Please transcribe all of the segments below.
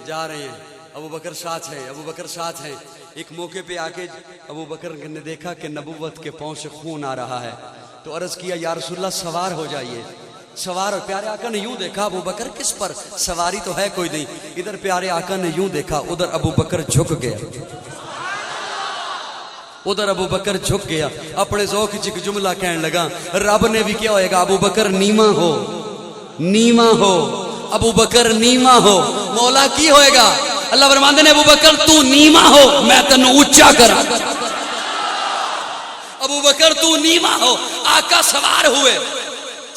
جا رہے ہیں، ابو بکر ساتھ ہیں، ابو بکر ساتھ ہیں۔ ایک موقع پہ آ کے ابو بکر نے دیکھا کہ نبوت کے پاؤں سے خون آ رہا ہے، تو عرض کیا یا رسول اللہ سوار ہو جائیے، سوار ہو۔ پیارے آقا نے یوں دیکھا، ابو بکر کس پر سواری تو ہے کوئی نہیں، ادھر پیارے آقا نے یوں دیکھا، ادھر ابو بکر جھک گیا، ادھر ابو بکر جھک گیا، اپنے ذوق ایک جملہ کہنے لگا، رب نے بھی کیا ہوئے گا، ابو بکر نیما ہو، نیما ہو، ابو بکر نیما ہو، مولا کی ہوئے گا، اللہ فرماندے نے ابو بکر تو نیما ہو میں تنو اونچا کرا، ابو بکر تو نیما ہو۔ آقا سوار ہوئے،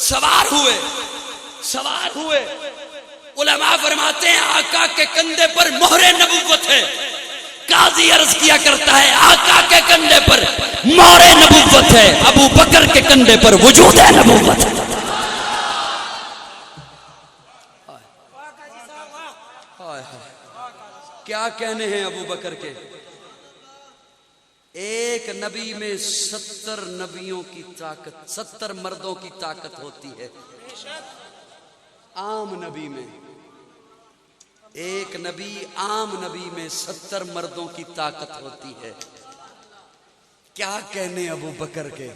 سوار ہوئے، سوار ہوئے۔ علماء فرماتے ہیں آقا کے کندھے پر مہر نبوت ہے۔ قاضی عرض کیا کرتا ہے آقا کے کندھے پر مہر نبوت ہے، ابو بکر کے کندھے پر وجود نبوت ہے۔ کیا کہنے ہیں ابو بکر کے؟ ایک نبی میں 70 نبیوں کی طاقت، 70 مردوں کی طاقت ہوتی ہے۔ عام نبی میں ایک نبی، عام نبی میں 70 مردوں کی طاقت ہوتی ہے۔ کیا کہنے ابو بکر کے،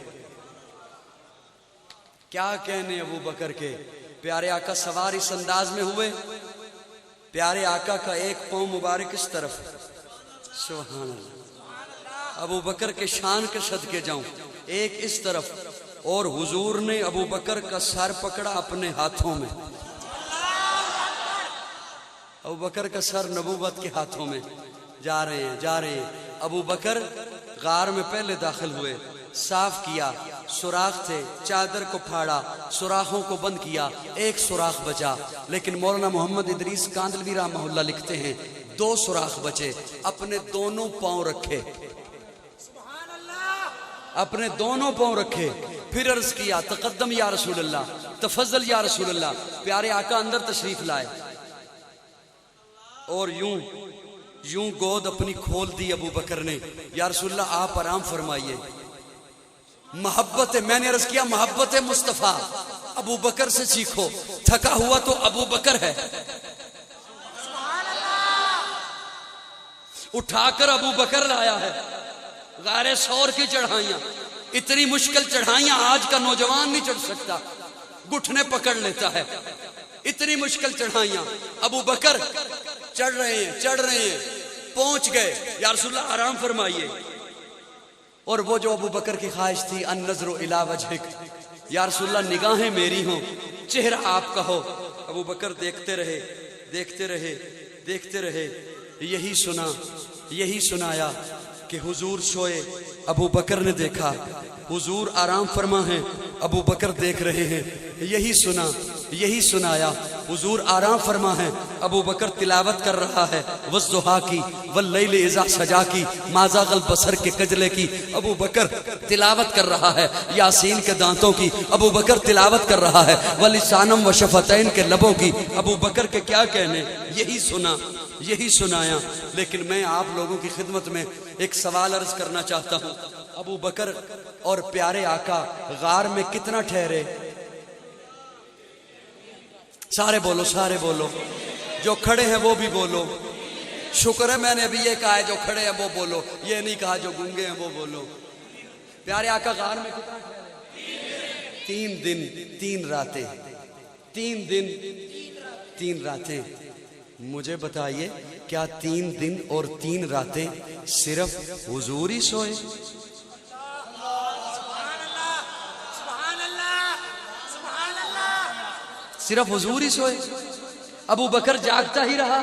کیا کہنے ابو بکر کے؟ پیارے آقا سوار اس انداز میں ہوئے، پیارے آقا کا ایک پاؤں مبارک اس طرف، سبحان اللہ، ابو بکر کے شان کے صدقے جاؤں، ایک اس طرف، اور حضور نے ابو بکر کا سر پکڑا اپنے ہاتھوں میں، ابو بکر کا سر نبوت کے ہاتھوں میں۔ جا رہے ہیں، جا رہے ہیں، ابو بکر غار میں پہلے داخل ہوئے، صاف کیا، سوراخ تھے، چادر کو پھاڑا، سوراخوں کو بند کیا، ایک سوراخ بچا، لیکن مولانا محمد ادریس کاندلوی رحمہ اللہ لکھتے ہیں 2 سوراخ بچے، اپنے دونوں پاؤں رکھے، اپنے دونوں پاؤں رکھے، پھر عرض کیا تقدم یا رسول اللہ، تفضل یا رسول اللہ۔ پیارے آقا اندر تشریف لائے اور یوں گود اپنی کھول دی ابو بکر نے، یا رسول اللہ آپ آرام فرمائیے، محبت، میں نے عرض کیا محبت مصطفیٰ، ابو بکر سے سیکھو، تھکا ہوا تو ابو بکر ہے، اٹھا کر ابو بکر لایا ہے۔ غار سور کی چڑھائیاں، اتنی مشکل چڑھائیاں آج کا نوجوان نہیں چڑھ سکتا، گھٹنے پکڑ لیتا ہے، اتنی مشکل چڑھائیاں، ابو بکر چڑھ رہے ہیں، چڑھ رہے ہیں، پہنچ گئے، یا رسول اللہ آرام فرمائیے۔ اور وہ جو ابو بکر کی خواہش تھی، النظر الی وجہک، یا رسول اللہ نگاہیں میری ہوں، چہرہ آپ کا ہو۔ ابو بکر دیکھتے رہے، دیکھتے رہے، دیکھتے رہے، یہی سنا، یہی سنایا کہ حضور سوئے، ابو بکر نے دیکھا، حضور آرام فرما ہیں، ابو بکر دیکھ رہے ہیں، یہی سنا، یہی سنایا، حضور آرام فرما ہے، ابو بکر تلاوت کر رہا ہے، والضحیٰ کی واللیل اذا سجا کی ما زاغ البصر کے کجلے کی، ابو بکر تلاوت کر رہا ہے، یاسین کے دانتوں کی، ابو بکر تلاوت کر رہا ہے، ولسانم و شفتین کے لبوں کی، ابو بکر کے کیا کہنے، یہی سنا، یہی سنایا۔ لیکن میں آپ لوگوں کی خدمت میں ایک سوال عرض کرنا چاہتا ہوں، ابو بکر اور پیارے آقا غار میں کتنا ٹھہرے؟ سارے بولو، سارے بولو، جو کھڑے ہیں وہ بھی بولو۔ شکر ہے میں نے ابھی یہ کہا ہے جو کھڑے ہیں وہ بولو، یہ نہیں کہا جو گونگے ہیں وہ بولو۔ پیارے آقا غار میں کتنا ٹھہرے؟ 3 دن 3 راتیں، 3 دن 3 راتیں۔ مجھے بتائیے کیا 3 دن اور 3 راتیں صرف حضور ہی سوئے؟ صرف حضور ہی سوئے؟ ابو بکر جاگتا ہی رہا؟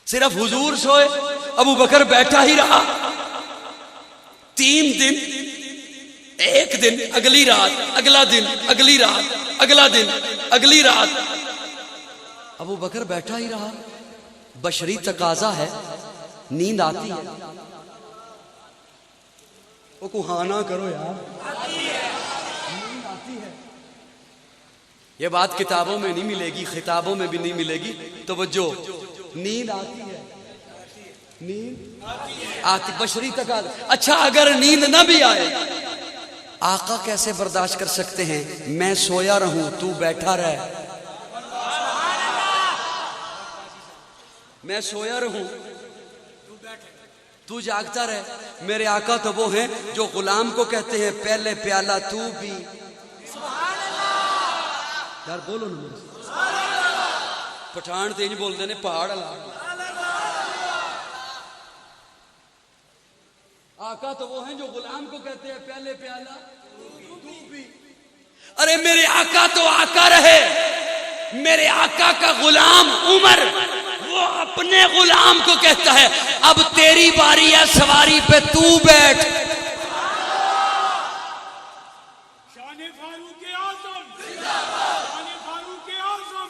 صرف حضور سوئے، ابو بکر بیٹھا ہی رہا؟ 3 دن، ایک دن، اگلی رات، اگلا دن، اگلی رات، اگلا دن، اگلی رات، ابو بکر بیٹھا ہی رہا۔ بشری تقاضا ہے، نیند آتی ہے، وہ کوہانا کرو یار، نیند آتی ہے۔ یہ بات کتابوں میں نہیں ملے گی، خطابوں میں بھی نہیں ملے گی، توجہ، نیند آتی ہے، نیند آتی، بشری تقاضا۔ اچھا اگر نیند نہ بھی آئے، آقا کیسے برداشت کر سکتے ہیں؟ میں سویا رہوں تو بیٹھا رہ، میں سویا رہوں تو جاگتا رہے. میرے آقا تو وہ ہیں جو غلام کو کہتے ہیں پہلے پیالہ تو بھی. یار بولو نا پٹھان تیج بولتے ہیں پہاڑ اللہ. آقا تو وہ ہیں جو غلام کو کہتے ہیں پہلے پیالہ تو بھی. ارے میرے آقا تو آقا رہے. میرے آقا کا غلام عمر وہ اپنے غلام کو کہتا ہے اب تیری باری ہے سواری پہ تو بیٹھ. شان فاروق اعظم شان فاروق اعظم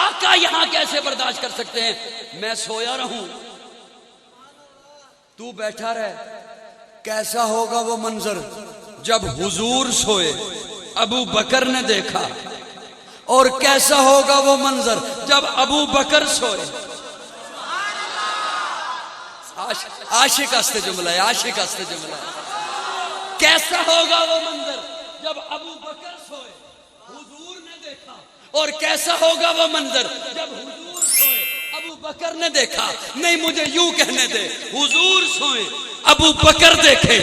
آقا یہاں کیسے برداشت کر سکتے ہیں؟ میں سویا رہوں تو بیٹھا رہے. کیسا ہوگا وہ منظر جب حضور سوئے ابو بکر نے دیکھا, اور کیسا ہوگا وہ منظر جب ابو بکر سوئے. عاشق ہستے جملہ ہے, عاشق ہستے جملہ ہے. کیسا ہوگا وہ منظر جب ابو بکر سوئے حضور نے دیکھا, اور کیسا ہوگا وہ منظر جب حضور سوئے ابو بکر نے دیکھا. نہیں مجھے یوں کہنے دے, حضور سوئے ابو بکر دیکھے,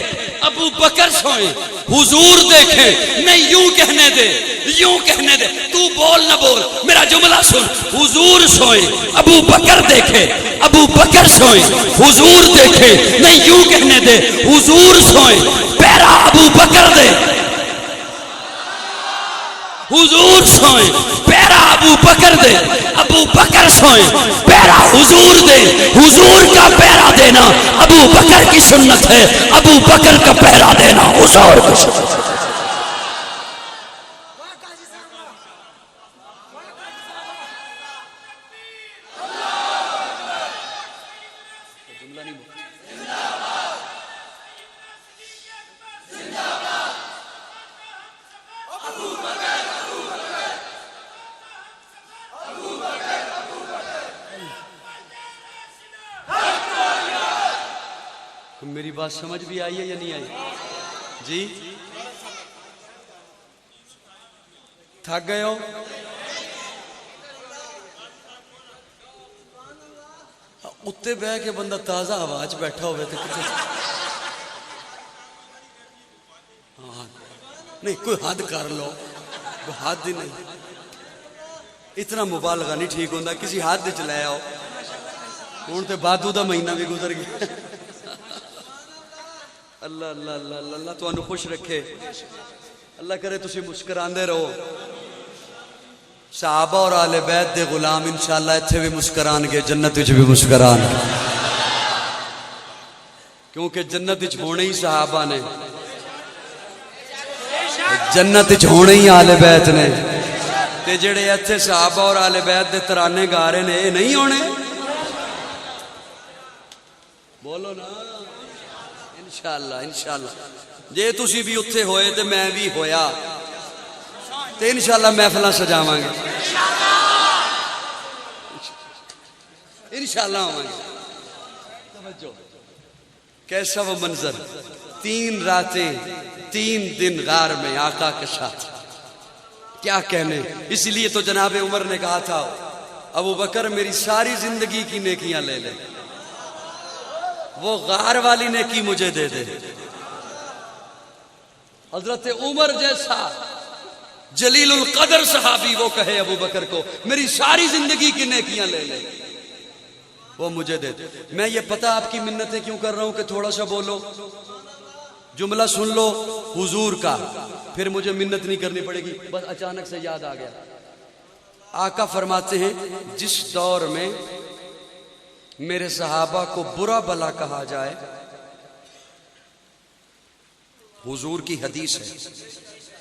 ابو بکر سوئے حضور دیکھے. نہیں یوں کہنے دے, یوں کہنے دے. تو بول نہ بول, میرا جملہ سن. حضور سوئے ابو بکر دیکھے, ابو بکر سوئے حضور دیکھے. نہیں یوں کہنے دے, حضور سوئے پیرا ابو بکر دے. حضور سوئے پیرا ابو بکر دے. ابو بکر سوئے پیرا حضور دے. حضور کا پیرا دینا ابو بکر کی سنت ہے, ابو بکر کا پیرا دینا اس اور کی سنت ہے. میری بات سمجھ بھی آئی ہے یا نہیں آئی جی؟ تھک گئے ہو؟ اتے بہ کے بندہ تازہ آواز بیٹھا ہوئے تھے نہیں کوئی حد کر لو, کوئی حد ہی نہیں. اتنا مبالغہ نہیں ٹھیک ہوتا, کسی حد چ لے آؤ. ہوں تو بادو دا مہینہ بھی گزر گیا. اللہ اللہ اللہ اللہ اللہ تمہیں خوش رکھے. اللہ کرے تسی مسکراندے رہو. صحابہ اور آل بیت دے غلام انشاءاللہ اتھے بھی مسکران گے, جنت وچ بھی مسکران گے, کیونکہ جنت وچ ہونے ہی صحابہ نے, جنت وچ ہونے ہی آل بیت نے. تے جڑے اتھے صحابہ اور آل بیت دے ترانے گا رہے نے اے نہیں ہونے؟ بولو نا انشاءاللہ انشاءاللہ. جے تسی بھی اتھے ہوئے تے میں بھی ہویا تے انشاءاللہ محفلاں سجاواں گے, انشاءاللہ آواں گے. توجہ, کیسا وہ منظر, 3 راتیں 3 دن غار میں آقا کے ساتھ. کیا کہنے. اسی لیے تو جناب عمر نے کہا تھا ابو بکر میری ساری زندگی کی نیکیاں لے لے, وہ غار والی نیکی مجھے دے دے. حضرت عمر جیسا جلیل القدر صحابی وہ کہے ابو بکر کو میری ساری زندگی کی نیکیاں لے لے, وہ مجھے دے دے. میں یہ پتہ آپ کی منتیں کیوں کر رہا ہوں کہ تھوڑا سا بولو, جملہ سن لو حضور کا, پھر مجھے منت نہیں کرنی پڑے گی. بس اچانک سے یاد آ گیا. آقا فرماتے ہیں جس دور میں میرے صحابہ کو برا بلا کہا جائے, حضور کی حدیث ہے,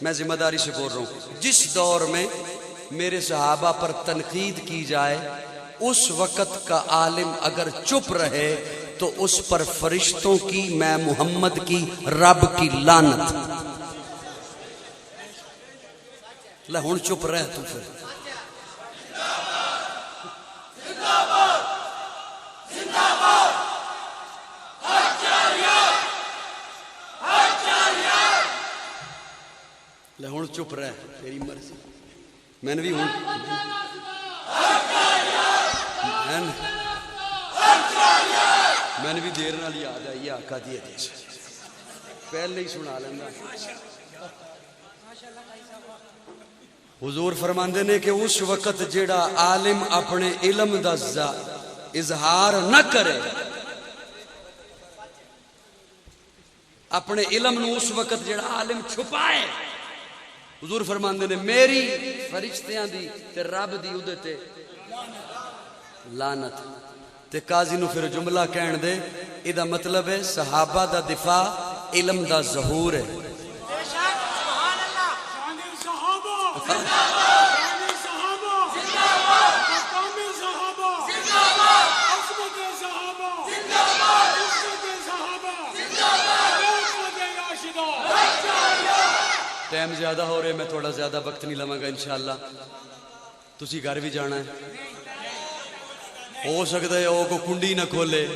میں ذمہ داری سے بول رہا ہوں, جس دور میں میرے صحابہ پر تنقید کی جائے اس وقت کا عالم اگر چپ رہے تو اس پر فرشتوں کی, میں محمد کی, رب کی لعنت. لے ہن چپ رہ تو پھر. لے ہن چپ رہ, تیری مرضی. میں نے بھی ہوں میں نے بھی دیر نال یاد آئی آقا دی حدیث پہلے ہی سنا لینا. حضور فرماندے نے کہ اس وقت جیڑا عالم اپنے علم دا اظہار نہ کرے، اپنے علم نو اس وقت جیڑا عالم چھپائے، حضور فرماندے نے میری فرشتیاں دی تے رب دی اودے تے لعنت. تے قاضی نو پھر جملہ کہن دے ادا مطلب ہے صحابہ دا دفاع علم دا ظہور ہے. ٹائم زیادہ ہو رہے، میں تھوڑا زیادہ وقت نہیں لواں گا انشاءاللہ. تسی گھر بھی جانا ہے، ہو سکتا ہے وہ کو کنڈی نہ کھولے.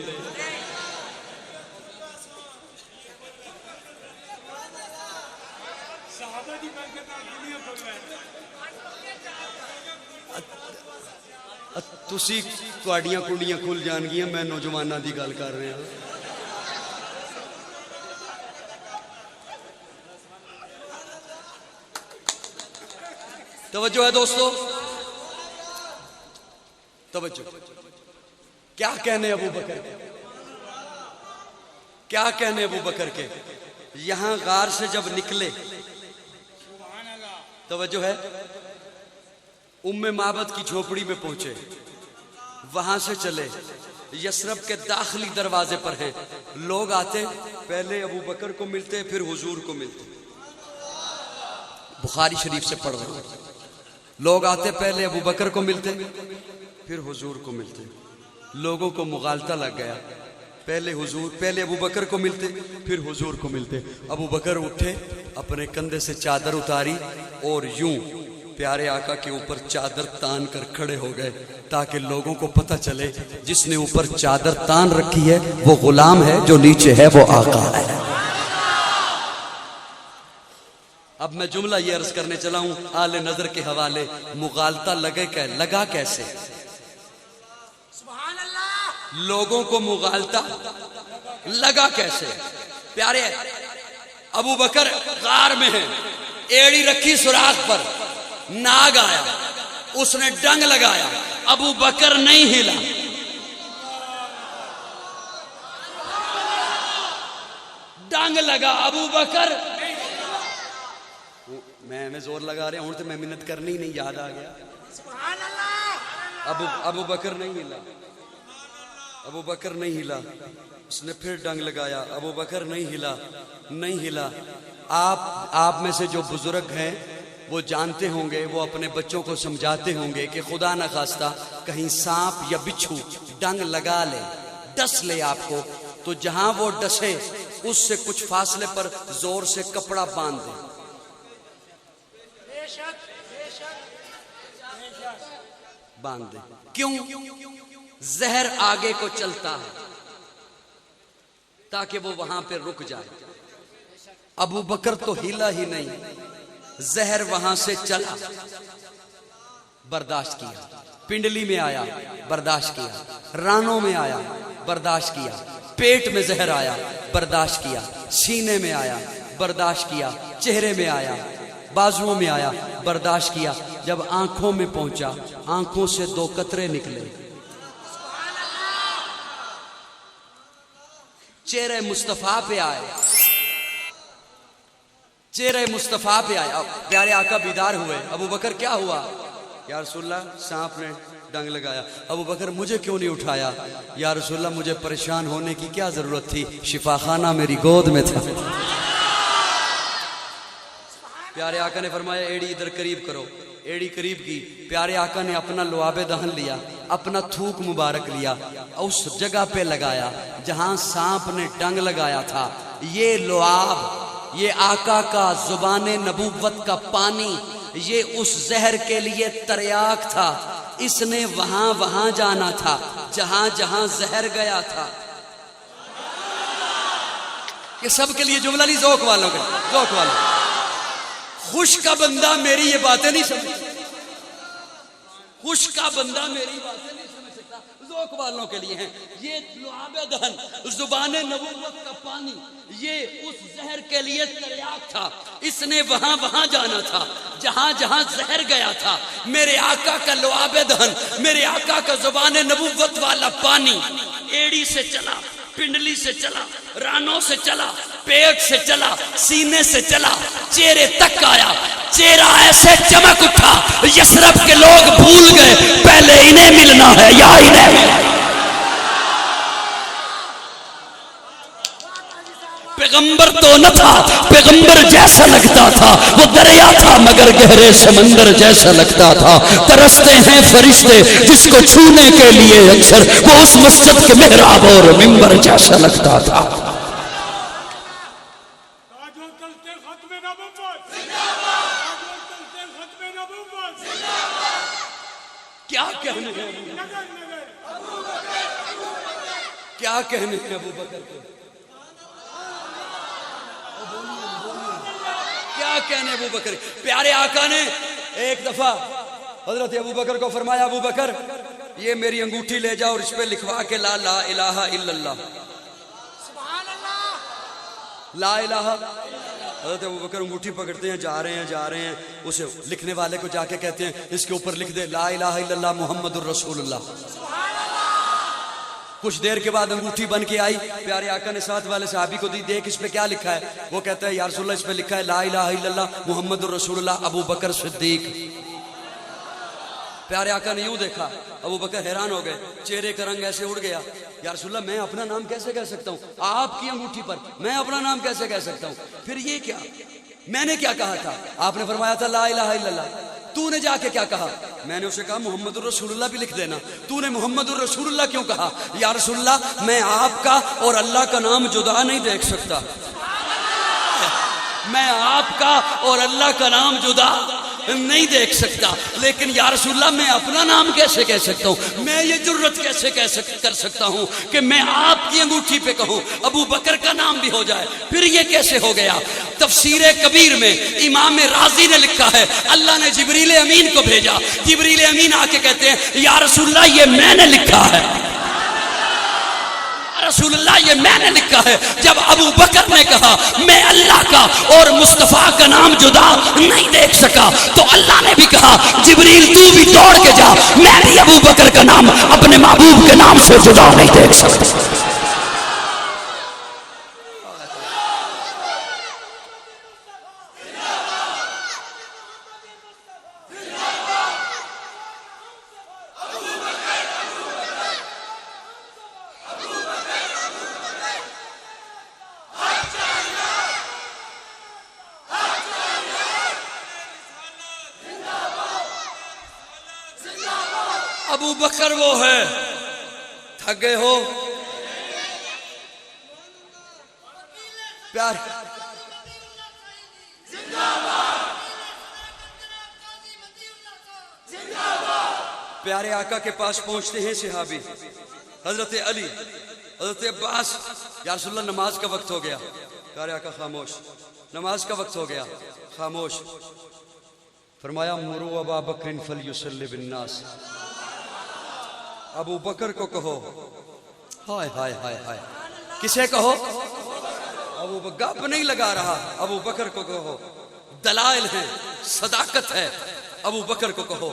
تسی تواڈیاں کنڈیاں کھل جان گیاں، میں نوجواناں دی گل کر رہا ہوں. توجہ ہے دوستو، توجہ. کیا کہنے ابو بکر کے، کیا کہنے ابو بکر کے. یہاں غار سے جب نکلے، توجہ ہے، ام معبد کی جھوپڑی میں پہنچے، وہاں سے چلے، یثرب کے داخلی دروازے پر ہیں. لوگ آتے پہلے ابو بکر کو ملتے پھر حضور کو ملتے. بخاری شریف سے پڑھ رہا ہوں. لوگ آتے پہلے ابو بکر کو ملتے پھر حضور کو ملتے. لوگوں کو مغالطہ لگ گیا، پہلے ابو بکر کو ملتے پھر حضور کو ملتے. ابو بکر اٹھے، اپنے کندھے سے چادر اتاری اور یوں پیارے آقا کے اوپر چادر تان کر کھڑے ہو گئے تاکہ لوگوں کو پتہ چلے جس نے اوپر چادر تان رکھی ہے وہ غلام ہے، جو نیچے ہے وہ آقا ہے. اب میں جملہ یہ عرض کرنے چلا ہوں آل نظر کے حوالے. مغالطہ لگا کیسے؟ سبحان اللہ. لوگوں کو مغالطہ لگا کیسے؟ پیارے ابو بکر غار میں ہیں، ایڑی رکھی سوراخ پر، ناگ آیا، اس نے ڈنگ لگایا، ابو بکر نہیں ہلا. ڈنگ لگا، ابو بکر، میں زور لگا رہا ہوں تو میں منت کرنی نہیں، یاد آ گیا. سبحان اللہ. ابو بکر نہیں ہلا، ابو بکر نہیں ہلا. اس نے پھر ڈنگ لگایا، ابو بکر نہیں ہلا. آپ میں سے جو بزرگ ہیں وہ جانتے ہوں گے، وہ اپنے بچوں کو سمجھاتے ہوں گے کہ خدا نہ خواستہ کہیں سانپ یا بچھو ڈنگ لگا لے، ڈس لے آپ کو، تو جہاں وہ ڈسے اس سے کچھ فاصلے پر زور سے کپڑا باندھ دے. باندھ دے. کیوں؟ زہر آگے کو چلتا ہے تاکہ وہ وہاں پہ رک جائے. ابو بکر تو ہلا ہی نہیں، زہر وہاں سے چلا، برداشت کیا. پنڈلی میں آیا، برداشت کیا. رانوں میں آیا، برداشت کیا. پیٹ میں زہر آیا، برداشت کیا. سینے میں آیا، برداشت کیا. چہرے میں آیا، بازوؤں میں آیا، برداشت کیا. جب آنکھوں میں پہنچا، آنکھوں سے 2 قطرے نکلے. چہرے مصطفیٰ پہ آئے، چہرے مصطفیٰ پہ آیا. پیارے آقا بیدار ہوئے. ابو بکر کیا ہوا؟ یا رسول اللہ سانپ نے ڈنگ لگایا. ابو بکر مجھے کیوں نہیں اٹھایا؟ یا رسول اللہ مجھے پریشان ہونے کی کیا ضرورت تھی، شفا خانہ میری گود میں تھا. پیارے آقا نے فرمایا ایڑی ادھر قریب کرو. ایڑی قریب کی. پیارے آقا نے اپنا لعاب دہن لیا، اپنا تھوک مبارک لیا، اس جگہ پہ لگایا جہاں سانپ نے ڈنگ لگایا تھا. یہ لعاب، یہ آقا کا زبان نبوت کا پانی، یہ اس زہر کے لیے تریاک تھا. اس نے وہاں جانا تھا جہاں جہاں زہر گیا تھا. یہ سب کے لیے جملہ نہیں، ذوق والوں کے، ذوق والوں. خوش کا بندہ میری یہ باتیں نہیں سمجھ، خوش کا بندہ میری باتیں نہیں سمجھ سکتا. ذوق والوں کے لیے ہیں. یہ لعاب دہن زبان نبوت کا پانی یہ اس زہر کے لیے تریاق تھا. اس نے وہاں وہاں جانا تھا جہاں جہاں زہر گیا تھا. میرے آقا کا لعاب دہن میرے آقا کا زبان نبوت والا پانی ایڑی سے چلا, پنڈلی سے چلا, رانوں سے چلا, پیٹ سے چلا, سینے سے چلا, چہرے تک آیا. چہرہ ایسے چمک اٹھا یثرب کے لوگ بھول گئے پہلے انہیں ملنا ہے یا انہیں. پیغمبر تو نہ تھا, پیغمبر جیسا لگتا تھا, وہ دریا تھا مگر گہرے سمندر جیسا لگتا تھا. ترستے ہیں فرشتے جس کو چھونے کے لیے اکثر, وہ اس مسجد کے محراب اور منبر جیسا لگتا تھا. کیا کہنے ہیں کیا کہنے ہیں ابو بکر کے, کیا کہنے ابو بکر. پیارے آقا نے ایک دفعہ حضرت ابو بکر کو فرمایا, ابو بکر یہ میری انگوٹھی لے جاؤ اور اس پہ لکھوا کے لا لا الہ الا اللہ, لا الہ. حضرت ابو بکر انگوٹھی پکڑتے ہیں, جا رہے ہیں اسے لکھنے والے کو جا کے کہتے ہیں اس کے اوپر لکھ دے لا الہ الا اللہ محمد الرسول اللہ. کچھ دیر کے بعد انگوٹھی بن کے آئی, پیارے آقا نے ساتھ والے صحابی کو دی, دیکھ اس پہ کیا لکھا ہے. وہ کہتا ہے یا رسول اللہ اس پہ لکھا ہے لا الہ الا اللہ محمد الرسول اللہ ابو بکر صدیق. پیارے آقا نے یوں دیکھا, ابو بکر حیران ہو گئے, چہرے کا رنگ ایسے اڑ گیا. یا رسول اللہ میں اپنا نام کیسے کہہ سکتا ہوں, آپ کی انگوٹھی پر میں اپنا نام کیسے کہہ سکتا ہوں. پھر یہ کیا, میں نے کیا کہا تھا, آپ نے فرمایا تھا لا الہ الا اللہ. تو نے جا کے کیا کہا, میں نے اسے کہا محمد الرسول اللہ بھی لکھ دینا. تو نے محمد الرسول اللہ کیوں کہا. یا رسول اللہ میں آپ کا اور اللہ کا نام جدا نہیں دیکھ سکتا, میں آپ کا اور اللہ کا نام جدا نہیں دیکھ سکتا, لیکن یا رسول اللہ میں اپنا نام کیسے کہہ سکتا ہوں, میں یہ جرت کیسے کر سکتا ہوں کہ میں آپ کی انگوٹھی پہ کہوں ابو بکر کا نام بھی ہو جائے. پھر یہ کیسے ہو گیا. تفسیر کبیر میں امام رازی نے لکھا ہے اللہ نے جبریل امین کو بھیجا, جبریل امین آ کے کہتے ہیں یا رسول اللہ یہ میں نے لکھا ہے, رسول اللہ یہ میں نے لکھا ہے. جب ابو بکر نے کہا میں اللہ کا اور مصطفیٰ کا نام جدا نہیں دیکھ سکا تو اللہ نے بھی کہا جبریل تو بھی دوڑ کے جا, میں بھی ابو بکر کا نام اپنے محبوب کے نام سے جدا نہیں دیکھ سکتا. ابو بکر وہ ہے, تھک گئے ہو پیار. پیارے آقا کے پاس پہنچتے ہیں صحابی حضرت علی, حضرت عباس, یا رسول اللہ نماز کا وقت ہو گیا. پیارے آقا خاموش, نماز کا وقت ہو گیا, خاموش. فرمایا مرو ابا بکر فلیصلی بالناس, ابو بکر کو کہو. ہائے ہائے ہائے ہائے, کسے کہو, ابو بکر. گپ نہیں لگا رہا, ابو بکر کو کہو. دلائل ہیں, صداقت ہے, ابو بکر کو کہو.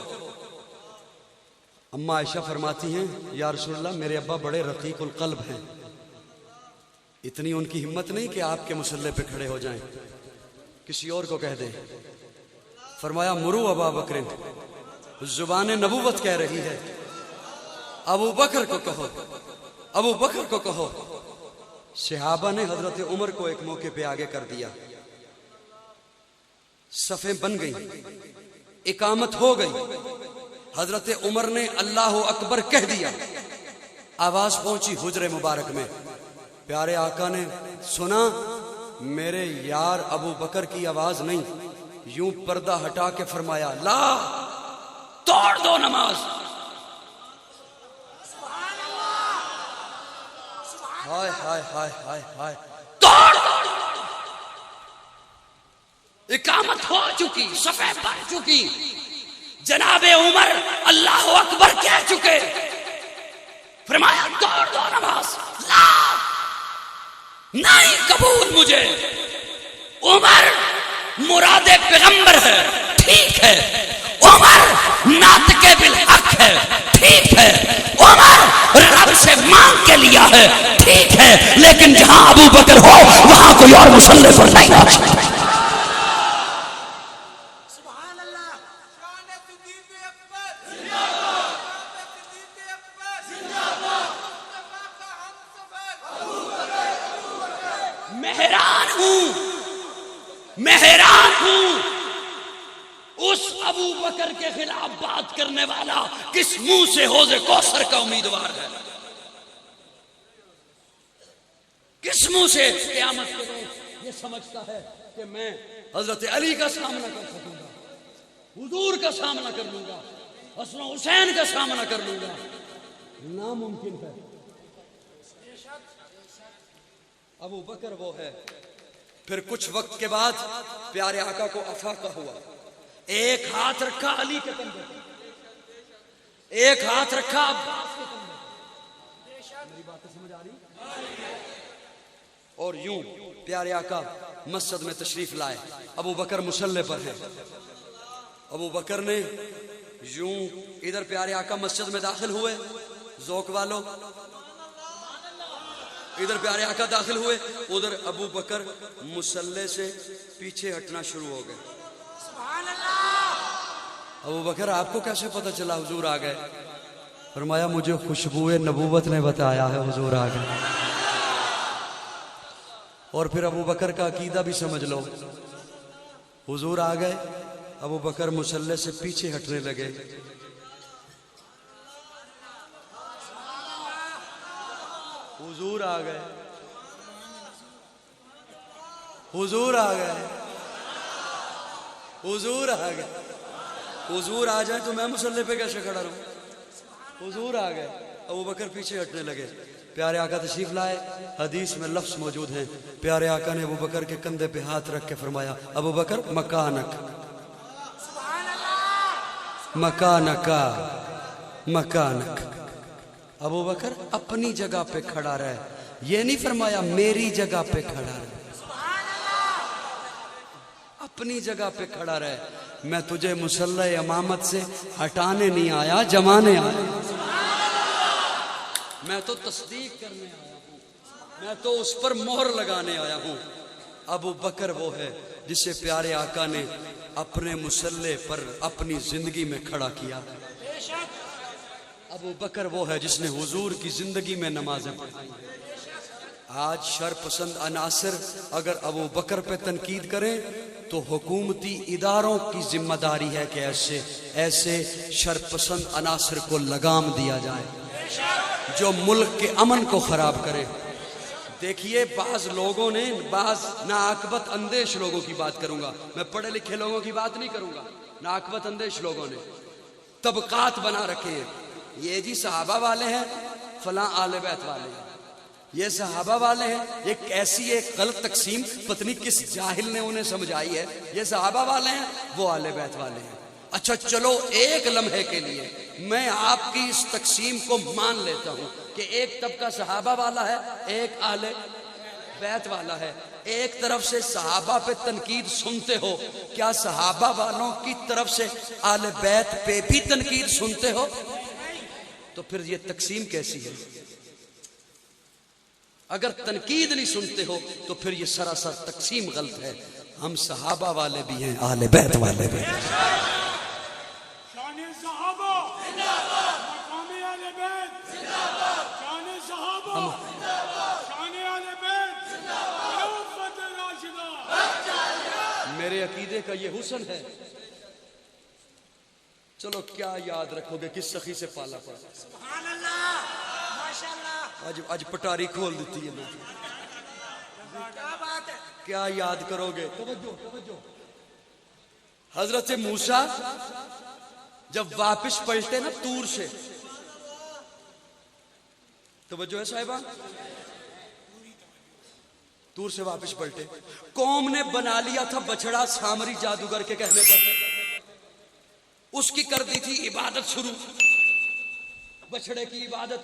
اما عائشہ فرماتی ہیں یا رسول اللہ میرے ابا بڑے رقیق القلب ہیں, اتنی ان کی ہمت نہیں کہ آپ کے مصلی پہ کھڑے ہو جائیں, کسی اور کو کہہ دیں. فرمایا مرو ابا بکر, زبان نبوت کہہ رہی ہے, ابو بکر کو کہو, ابو بکر کو کہو. صحابہ نے حضرت عمر کو ایک موقع پہ آگے کر دیا, صفیں بن گئی, اقامت ہو گئی. حضرت عمر نے اللہ اکبر کہہ دیا, آواز پہنچی حجر مبارک میں. پیارے آقا نے سنا, میرے یار ابو بکر کی آواز نہیں, یوں پردہ ہٹا کے فرمایا لا, توڑ دو نماز. ہائے ہائے ہائے ہائے ہائے, توڑ دو. اقامت ہو چکی, صفیں بن چکی, جناب عمر اللہ اکبر کہہ چکے. فرمایا توڑ دو نماز، لا نہیں قبول مجھے، عمر مراد پیغمبر ہے ٹھیک ہے، عمر ناطق بالحق ہے ٹھیک ہے، عمر رب سے مانگ کے لیا ہے ٹھیک ہے، لیکن جہاں ابو بکر ہو وہاں کوئی اور مصلی پر نہیں ہو سکتا۔ سبحان اللہ، شان صدیق اکبر، صدیق اکبر، مصطفیٰ کا ہمسفر، مہران ہوں اس ابو بکر کے خلاف بات کرنے والا کس منہ سے حوض کوثر کا امیدوار ہے، کس منہ سے قیامت کے روز یہ سمجھتا ہے کہ میں حضرت علی کا سامنا کر سکوں گا، حضور کا سامنا کر لوں گا، حسن و حسین کا سامنا کر لوں گا، ناممکن ہے۔ ابو بکر وہ ہے۔ پھر کچھ وقت کے بعد پیارے آقا کو افاقہ ہوا، ایک ہاتھ رکھا علی کے کندھے پر، ایک ہاتھ رکھا عباس کے کندھے پر، میری باتیں سمجھ آ رہی؟ اور یوں پیارے آقا مسجد میں تشریف لائے، ابو بکر مصلی پر ہے، ابو بکر نے یوں ادھر پیارے آقا مسجد میں داخل ہوئے، ذوق والو ادھر پیارے آقا داخل ہوئے، ادھر ابو بکر مصلی سے پیچھے ہٹنا شروع ہو گئے۔ سبحان اللہ، ابو بکر آپ کو کیسے پتہ چلا حضور آ گئے؟ فرمایا مجھے خوشبوئے نبوت نے بتایا ہے حضور آ گئے۔ اور پھر ابو بکر کا عقیدہ بھی سمجھ لو، حضور آ گئے، ابو بکر مصلی سے پیچھے ہٹنے لگے، حضور آ گئے، حضور آ گئے، حضور آ گئے، حضور آ جائے تو میں مصلی پہ کیسے کھڑا رہوں؟ حضور آ گئے، ابو بکر پیچھے ہٹنے لگے، پیارے آقا تشریف لائے، حدیث میں لفظ موجود ہیں، پیارے آقا نے ابو بکر کے کندھے پہ ہاتھ رکھ کے فرمایا ابو بکر مکانک، سبحان اللہ، مکانکا، مکانک، ابو بکر اپنی جگہ پہ کھڑا رہے، یہ نہیں فرمایا میری جگہ پہ کھڑا رہے، اپنی جگہ پہ کھڑا رہے، میں تجھے مصلی امامت سے ہٹانے نہیں آیا، جمانے آیا، میں تو تصدیق کرنے آیا ہوں، میں تو اس پر مہر لگانے آیا ہوں۔ ابو بکر وہ ہے جسے پیارے آقا نے اپنے مصلی پر اپنی زندگی میں کھڑا کیا، ابو بکر وہ ہے جس نے حضور کی زندگی میں نمازیں پڑھائی۔ آج شر پسند عناصر اگر ابو بکر پہ تنقید کریں تو حکومتی اداروں کی ذمہ داری ہے کہ ایسے شر پسند عناصر کو لگام دیا جائے جو ملک کے امن کو خراب کرے۔ دیکھیے بعض لوگوں نے، بعض ناعاقبت اندیش لوگوں کی بات کروں گا، میں پڑھے لکھے لوگوں کی بات نہیں کروں گا، ناعاقبت اندیش لوگوں نے طبقات بنا رکھے ہیں، یہ جی صحابہ والے ہیں، فلاں آل بیت والے ہیں، یہ صحابہ والے ہیں، ایک ایسی ایک غلط تقسیم پتنی کس جاہل نے انہیں سمجھائی ہے، یہ صحابہ والے ہیں وہ آل بیت والے ہیں۔ اچھا چلو ایک لمحے کے لیے میں آپ کی اس تقسیم کو مان لیتا ہوں کہ ایک طبقہ صحابہ والا ہے، ایک آل بیت والا ہے، ایک طرف سے صحابہ پہ تنقید سنتے ہو، کیا صحابہ والوں کی طرف سے آل بیت پہ بھی تنقید سنتے ہو؟ تو پھر یہ تقسیم کیسی ہے؟ اگر تنقید نہیں سنتے ہو تو پھر یہ سراسر تقسیم غلط ہے۔ ہم صحابہ والے بھی ہیں، آل بیت والے بھی ہیں۔ شان صحابہ مقام اہل بیت، شان صحابہ شان اہل بیت، خلافت راشدہ۔ میرے عقیدے کا یہ حسن ہے۔ چلو کیا یاد رکھو گے کس سخی سے پالا پڑا؟ سبحان اللہ، ماشاءاللہ، آج پٹاری کھول دیتی ہے لوگ۔ کیا بات ہے، کیا یاد کرو گے؟ توجہ۔ حضرت موسیٰ جب واپس پلٹے نا طور سے، توجہ ہے صاحبہ، طور سے واپس پلٹے، قوم نے بنا لیا تھا بچڑا سامری جادوگر کے کہنے پر، اس کی کر دی تھی عبادت شروع، بچڑے کی عبادت،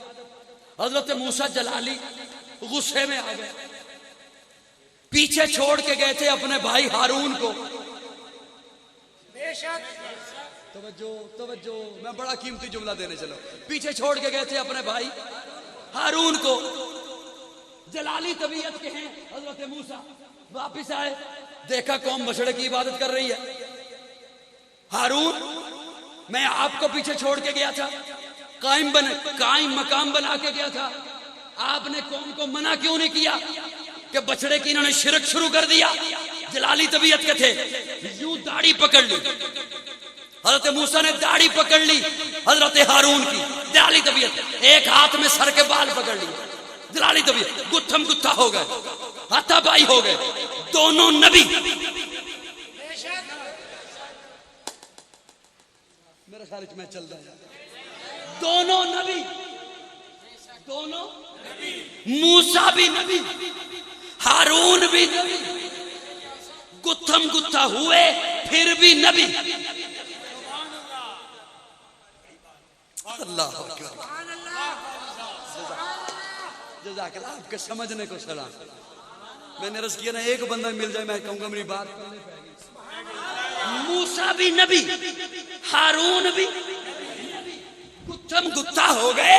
حضرت موسیٰ جلالی غصے میں آ گئے، پیچھے چھوڑ کے گئے تھے اپنے بھائی ہارون کو. بے شک توجہ میں بڑا قیمتی جملہ دینے چلا. پیچھے چھوڑ کے گئے تھے اپنے بھائی ہارون کو. جلالی طبیعت کے ہیں حضرت موسیٰ. واپس آئے، دیکھا قوم بچڑے کی عبادت کر رہی ہے. ہارون میں آپ کو پیچھے چھوڑ کے گیا تھا، قائم مقام بنا کے گیا تھا، آپ نے قوم کو منع کیوں نہیں کیا کہ بچڑے کی انہوں نے شرک شروع کر دیا. جلالی طبیعت کے تھے. یوں داڑھی پکڑ لی حضرت موسیٰ نے، داڑھی پکڑ لی حضرت ہارون کی. جلالی طبیعت ایک ہاتھ میں سر کے بال پکڑ لی. جلالی طبیعت گتھم گتھا ہو گئے، ہاتھا بائی ہو گئے. دونوں نبی، میرے خیال میں چل رہا ہے، دونوں نبی، دونوں موسیٰ بھی نبی، ہارون بھی نبی، گتھم گتھا ہوئے پھر بھی نبی. اللہ سبحان اللہ جزاک اللہ. آپ کے سمجھنے کو سلام. میں نے عرض کیا نا، ایک بندہ مل جائے میں کہوں گا میری بات کرنے پہ. موسیٰ بھی نبی، ہارون بھی گتھم گتھا ہو گئے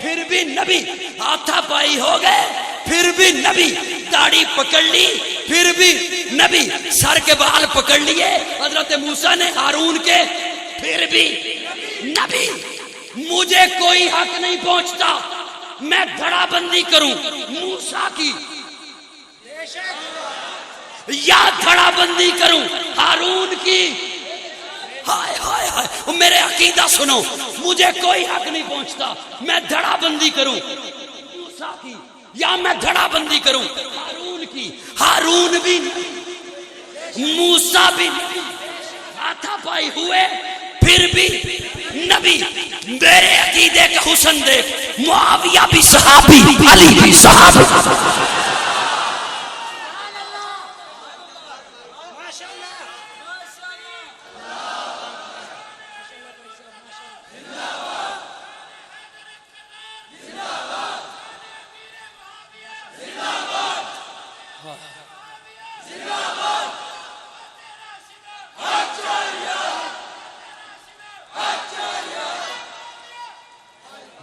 پھر بھی نبی، ہاتھا پائی ہو گئے پھر بھی نبی، داڑھی پکڑ لی پھر بھی نبی، سر کے بال پکڑ لیے حضرت موسیٰ نے ہارون کے پھر بھی نبی. مجھے کوئی حق نہیں پہنچتا میں دھڑا بندی کروں موسیٰ کی بے شک یا دھڑا بندی کروں ہارون کی. ہائے ہائے ہائے، میرے عقیدہ سنو، مجھے کوئی حق نہیں پہنچتا میں دھڑا بندی کروں موسیٰ کی یا میں دھڑا بندی کروں ہارون کی. ہارون بھی موسیٰ بھی ہاتھا پائی ہوئے پھر بھی نبی. میرے عقیدے کا حسن دیکھ، معاویہ بھی صحابی، علی بھی صحابی. ماشاء اللہ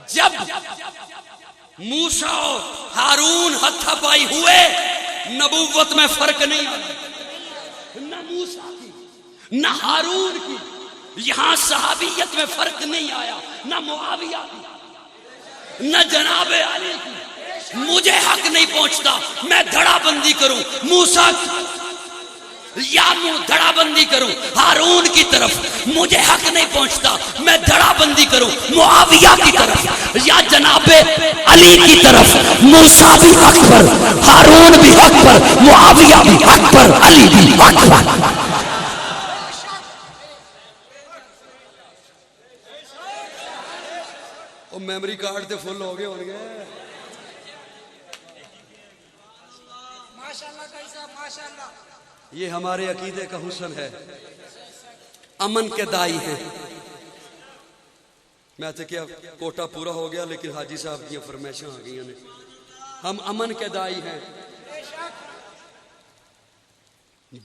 جب موسیٰ اور ہارون ہاتھا پائی ہوئے، نبوت میں فرق نہیں آیا، نہ موسیٰ کی نہ ہارون کی. یہاں صحابیت میں فرق نہیں آیا، نہ معاویہ کی نہ جناب علی کی. مجھے حق نہیں پہنچتا میں دھڑا بندی کروں موسیٰ یا دھڑا بندی کروں ہارون کی طرف. مجھے حق نہیں پہنچتا میں دھڑا بندی کروں معاویہ کی طرف یا جناب علی کی طرف. موسیٰ بھی حق پر، ہارون بھی حق پر، معاویہ بھی حق پر، علی بھی حق پر. وہ میموری کارڈ تے فل ہو گئے ہوں گے. ماشاء اللہ کیسا ماشاء اللہ. یہ ہمارے عقیدے کا حسن ہے. امن کے دائی ہیں. میں تو کیا کوٹا پورا ہو گیا، لیکن حاجی صاحب کی فرمائشیں آ گئی ہیں. ہم امن کے دائی ہیں،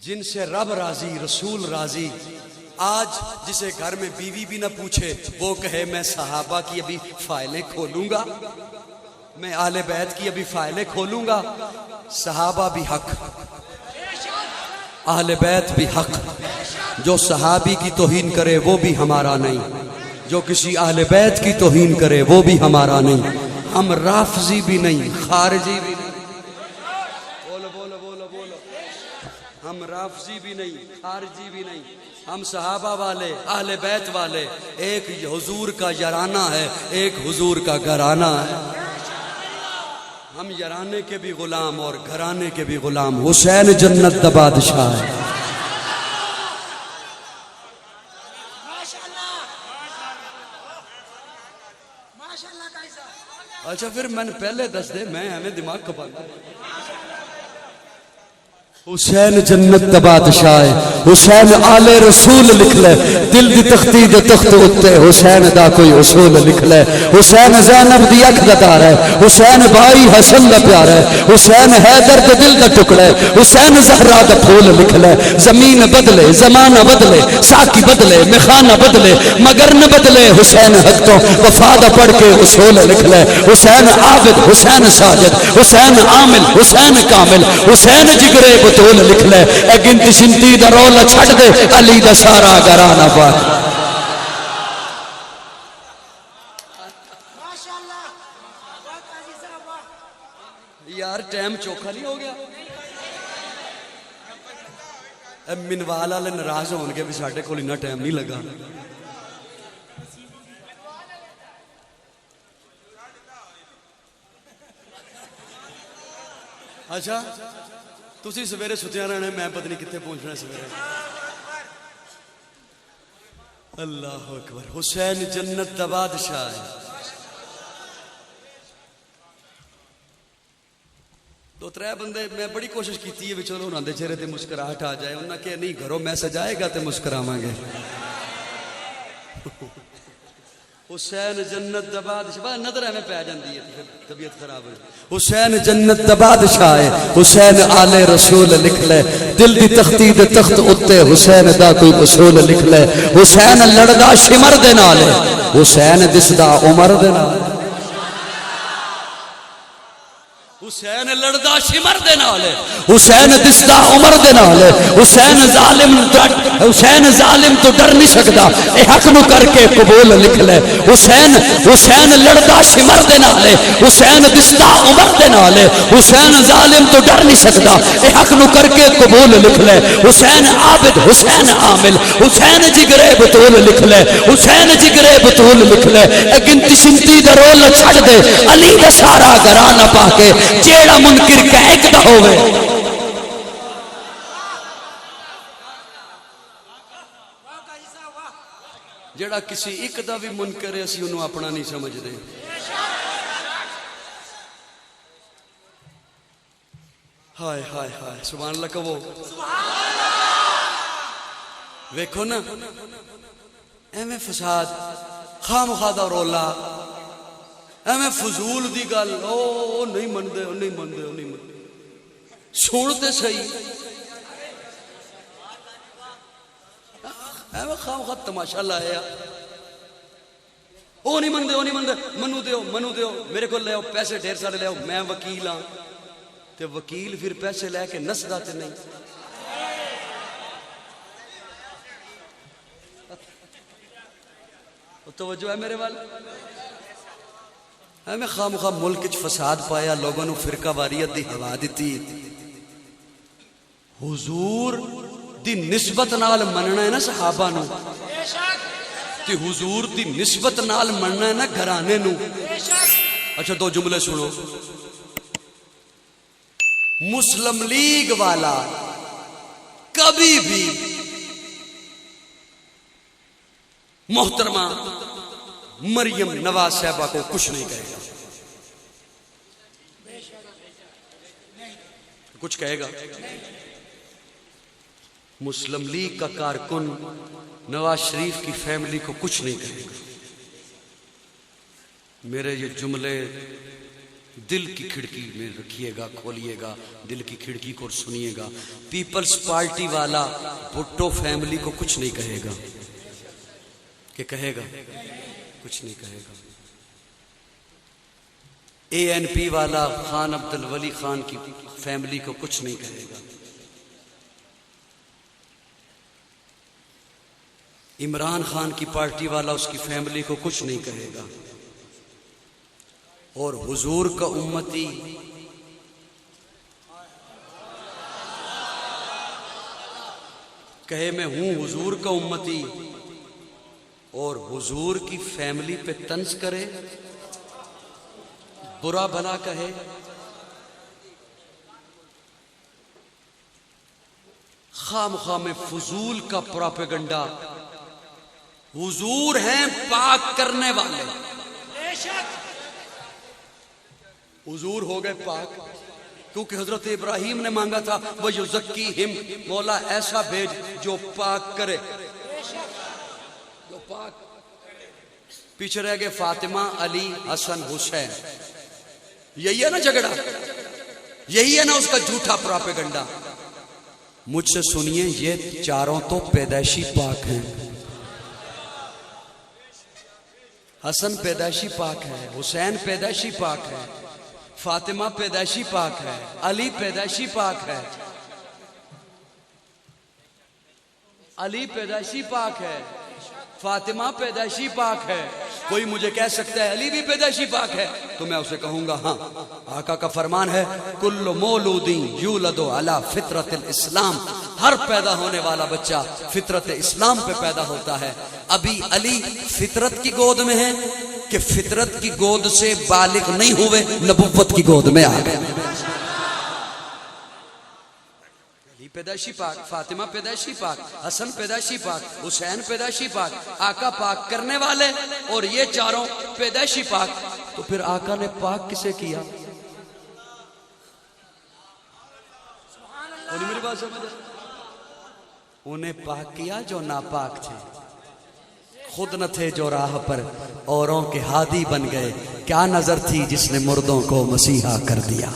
جن سے رب راضی رسول راضی. آج جسے گھر میں بیوی بھی نہ پوچھے وہ کہے میں صحابہ کی ابھی فائلیں کھولوں گا، میں آل بیت کی ابھی فائلیں کھولوں گا. صحابہ بھی حق، اہل بیت بھی حق. جو صحابی کی توہین کرے وہ بھی ہمارا نہیں، جو کسی اہل بیت کی توہین کرے وہ بھی ہمارا نہیں. ہم رافضی بھی نہیں، خارجی بھی نہیں. بولو بولو بولو بولو. ہم رافضی بھی نہیں، خارجی بھی نہیں. ہم صحابہ والے، اہل بیت والے. ایک حضور کا یارانہ ہے، ایک حضور کا گھرانہ ہے. ہم یارانے کے بھی غلام اور گھرانے کے بھی غلام. حسین جنت دا بادشاہ ہے. اچھا پھر میں نے پہلے دس دے، میں ہمیں دماغ کپاتا. حسین جنت دا بادشاہ ہے. حسین آل رسول لکھ لے، دل دی تختی دے تخت اتے حسین دا کوئی اصول لکھ لے حسین زینب دی اکھ دا تار ہے حسین بھائی حسن دا پیار ہے حسین حیدر دے دل دا ٹکڑا ہے حسین زہرا دا پھول لکھ لے زمین بدلے زمانہ بدلے ساکی بدلے میخانہ بدلے مگر نہ بدلے حسین حق تو وفا دا پڑھ کے اصول لکھ لے حسین عابد حسین ساجد حسین عامل حسین کامل حسین جگرے بطول لکھ لے اے گنتی شنتی دا رولا چھڑ دے علی دا سارا گرانا پاک ماشاءاللہ واہ قاضی صاحب واہ یار ٹائم چوکھا نہیں ہو گیا منوال والے ناراض ہون گے بھی ساڈے کول اتنا ٹائم نہیں لگا اچھا تسی سویرے ستیا رہنا میں پتہ نہیں کتنے پہنچنا سویرے اللہ اکبر حسین جنت دا بادشاہ ہے دو ترے بندے میں بڑی کوشش کیتی ہے چلو انہاں دے چہرے تے مسکراہٹ آ جائے انہاں کہ نہیں گھروں میسج آئے گا تے مسکراواں گے حسین جنت دا بادشاہ نظر میں پی جاندی ہے پھر طبیعت خراب ہے حسین جنت دا بادشاہ ہے حسین آل رسول لکھ لے دل دی تختی دے تخت اتے حسین دا کوئی اصول لکھ لے حسین لڑدا شمر دے نال حسین دسدا عمر دے نال حسین لڑدا شمر دے نال حسین دسدا عمر دے نال حسین ظالم تو ڈر نہیں سکدا اے حق نو کر کے قبول لکھ لے حسین لڑدا شمر دے نال حسین دسدا عمر دے نال حسین ظالم تو ڈر نہیں سکدا اے حق نو کر کے قبول لکھ لے حسین عابد حسین عامل حسین جگرے بطول لکھ لے حسین جگرے بطول لکھ لے اے گنتی شنتی دا رول چھڑ دے علی دا سارا گرانا پا کے جیڑا منکر کا ایک دا ہوئے واہ قاضی صاحب واہ جیڑا کسی ایک دا بھی منکر ہے اسی انہوں اپنا نہیں سمجھ دیں ہائے ہائے ہائے سبحان اللہ کہو ویکھو نا ایویں فساد خام خادہ رولا ایویں فضول دی گل او نہیں مندے او نہیں مندے او نہیں مندے سنتے صحیح ایویں خام خاد تماشا لایا او نہیں مندے منو دیو میرے کو لے آؤ پیسے ڈھیر سارے لے آؤ میں وکیل ہاں تے وکیل پھر پیسے لے کے نسدا تے نہیں توجہ ہے میرے وال میں خواہ مخواہ ملک چ فساد پایا لوگوں نے فرقہ واریت دی ہوا دیتی حضور دی نسبت نال مننا ہے نا صحابہ نو تے حضور دی نسبت نال مننا ہے نا گھرانے نو اچھا دو جملے سنو مسلم لیگ والا کبھی بھی محترمہ مریم نواز صاحبہ کو کچھ نہیں کہے گا کچھ کہے گا مسلم لیگ کا کارکن نواز شریف کی فیملی کو کچھ نہیں کہے گا میرے یہ جملے دل کی کھڑکی میں رکھیے گا کھولیے گا دل کی کھڑکی کو سنیے گا پیپلز پارٹی والا بھٹو فیملی کو کچھ نہیں کہے گا کہ کہے گا کچھ نہیں کہے گا اے این پی والا خان عبدالولی خان کی فیملی کو کچھ نہیں کہے گا عمران خان کی پارٹی والا اس کی فیملی کو کچھ نہیں کہے گا اور حضور کا امتی کہے میں ہوں حضور کا امتی اور حضور کی فیملی پہ طنز کرے برا بھلا کہے خام خام فضول کا پروپیگنڈا حضور ہیں پاک کرنے والے حضور ہو گئے پاک کیونکہ حضرت ابراہیم نے مانگا تھا وَيُزَكِّيهِمْ مولا ایسا بھیج جو پاک کرے پیچھے رہ گئے فاطمہ، علی، حسن، حسین. یہی ہے نا جھگڑا، یہی ہے نا اس کا جھوٹا پراپیگنڈا. مجھ سے سنیے، یہ چاروں تو پیدائشی پاک ہیں. حسن پیدائشی پاک ہے، حسین پیدائشی پاک ہے، فاطمہ پیدائشی پاک ہے، علی پیدائشی پاک ہے. علی پیدائشی پاک ہے، فاطمہ پیدائشی پاک ہے. کوئی مجھے کہہ سکتا ہے علی بھی پیدائشی پاک ہے، تو میں اسے کہوں گا ہاں، آقا کا فرمان ہے کل مولود یولد علی فطرت الاسلام، ہر پیدا ہونے والا بچہ فطرت اسلام پہ پیدا ہوتا ہے. ابھی علی فطرت کی گود میں ہے کہ فطرت کی گود سے بالغ نہیں ہوئے، نبوت کی گود میں آ گئے. پیدائشی پاک، فاطمہ پیدائشی پاک، حسن پیدائشی پاک، حسین پیدائشی پاک، آقا پاک کرنے والے، اور یہ چاروں پیدائشی پاک. تو پھر آقا نے پاک کسے کیا؟ انہیں میری بات سمجھا؟ انہیں پاک کیا جو ناپاک تھے، خود نہ تھے جو راہ پر اوروں کے ہادی بن گئے. کیا نظر تھی جس نے مردوں کو مسیحا کر دیا.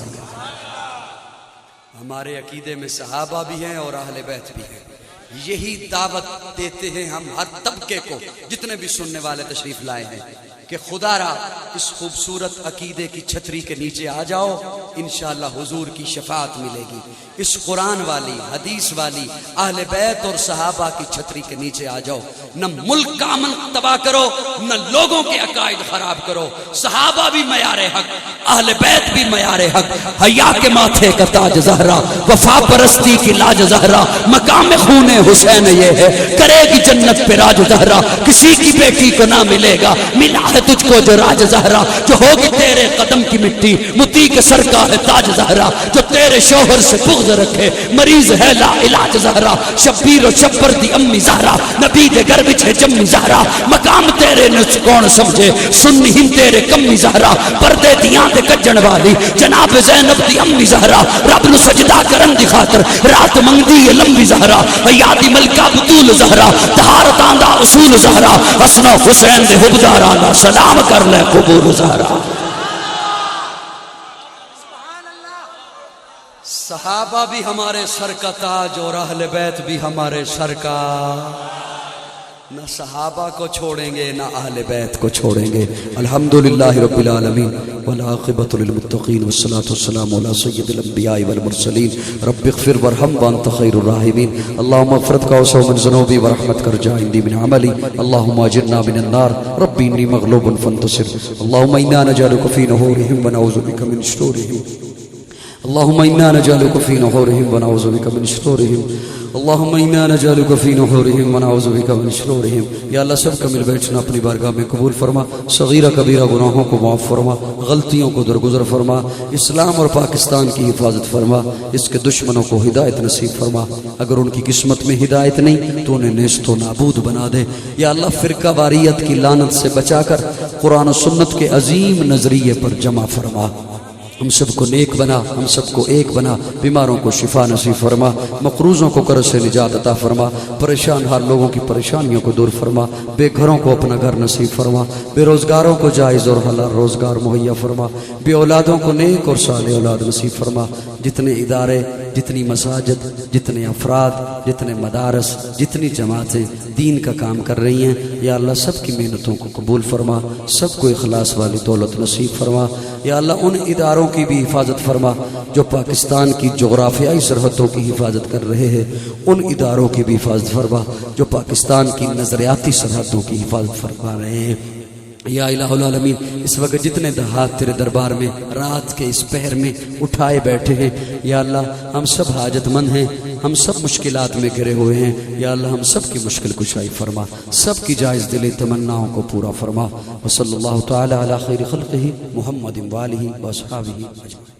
ہمارے عقیدے میں صحابہ بھی ہیں اور اہل بیت بھی ہیں. یہی دعوت دیتے ہیں ہم ہر طبقے کو، جتنے بھی سننے والے تشریف لائے ہیں، کہ خدا را اس خوبصورت عقیدے کی چھتری کے نیچے آ جاؤ، انشاءاللہ حضور کی شفاعت ملے گی. اس قرآن والی، حدیث والی، اہل بیت اور صحابہ کی چھتری کے نیچے آ جاؤ. نہ ملک کا امن تباہ کرو، نہ لوگوں کے عقائد خراب کرو. صحابہ بھی معیار حق، اہل بیت بھی معیار حق. حیا کے ماتھے کا تاج زہرا، وفا پرستی کی لاج زہرا، مقام خون حسین یہ ہے، کرے گی جنت پہ راج زہرا. کسی کی بیٹی کو نہ ملے گا، ملا ہے تجھ کو جو راج زہرا. جو ہوگی تیرے قدم کی مٹی، متی کے سر کا ہے تاج زہرا. جو تیرے شوہر سے بغض رکھے، مریض ہے لا علاج زہرا. شبیر و شبر دی امی زہرا، نبی دے گھر وچ ہے جمی زہرا. مقام تیرے نچ کون سمجھے، سن ہی تیرے کمی زہرا. پردے دیاں دے کجن والی جناب زینب دی امی زہرا. رب نو سجدہ کرن دی خاطر رات منگدی ہے لمبی زہرا. حیاتی ملکہ بطول زہرا، طہارتاں دا اصول زہرا. حسن و حسین دے حبداراں دا سلام کر لے قبور زہرا. صحابہ بھی ہمارے سر کا تاج اور اہل بیت بھی ہمارے سر کا. نہ صحابہ کو چھوڑیں گے نہ اہل بیت کو چھوڑیں گے. الحمدللہ رب العالمین والعاقبۃ للمتقین والصلاة والسلام علی سید الانبیاء والمرسلین. رب اغفر وارحم وانت خیر الراحمین. اللہم اغفرت کا وسع من ذنوبی ورحمت کر جا عندی من عملی. اللہم اجرنا من النار ربی انی مغلوب فانتصر. اللہم انا نجعلک فی نحورہم ونعوذ بک من شرورہم. اللهم إنا نجعلك في نحورهم ونعوذ بك من شرورهم. اللهم إنا نجعلك في نحورهم ونعوذ بك من شرورهم. یا اللہ سب کا مل بیٹھنا اپنی بارگاہ میں قبول فرما. صغیرہ کبیرہ گناہوں کو معاف فرما، غلطیوں کو درگزر فرما. اسلام اور پاکستان کی حفاظت فرما. اس کے دشمنوں کو ہدایت نصیب فرما. اگر ان کی قسمت میں ہدایت نہیں تو انہیں نیست و نابود بنا دے. یا اللہ فرقہ واریت کی لعنت سے بچا کر قرآن و سنت کے عظیم نظریے پر جمع فرما. ہم سب کو نیک بنا، ہم سب کو ایک بنا. بیماروں کو شفا نصیب فرما، مقروضوں کو قرض سے نجات عطا فرما. پریشان حال لوگوں کی پریشانیوں کو دور فرما. بے گھروں کو اپنا گھر نصیب فرما. بے روزگاروں کو جائز اور حلال روزگار مہیا فرما. بے اولادوں کو نیک اور صالح اولاد نصیب فرما. جتنے ادارے، جتنی مساجد، جتنے افراد، جتنے مدارس، جتنی جماعتیں دین کا کام کر رہی ہیں، یا اللہ سب کی محنتوں کو قبول فرما. سب کو اخلاص والی دولت نصیب فرما. یا اللہ ان اداروں کی بھی حفاظت فرما جو پاکستان کی جغرافیائی سرحدوں کی حفاظت کر رہے ہیں. ان اداروں کی بھی حفاظت فرما جو پاکستان کی نظریاتی سرحدوں کی حفاظت فرما رہے ہیں. یا الہ العالمین اس وقت جتنے دہات تیرے دربار میں رات کے اس پہر میں اٹھائے بیٹھے ہیں، یا اللہ ہم سب حاجت مند ہیں، ہم سب مشکلات میں گھرے ہوئے ہیں. یا اللہ ہم سب کی مشکل کشائی فرما، سب کی جائز دلی تمناؤں کو پورا فرما. وصلی اللہ تعالی علی خیر خلقہ محمد وآلہ واصحابہ اجمعین.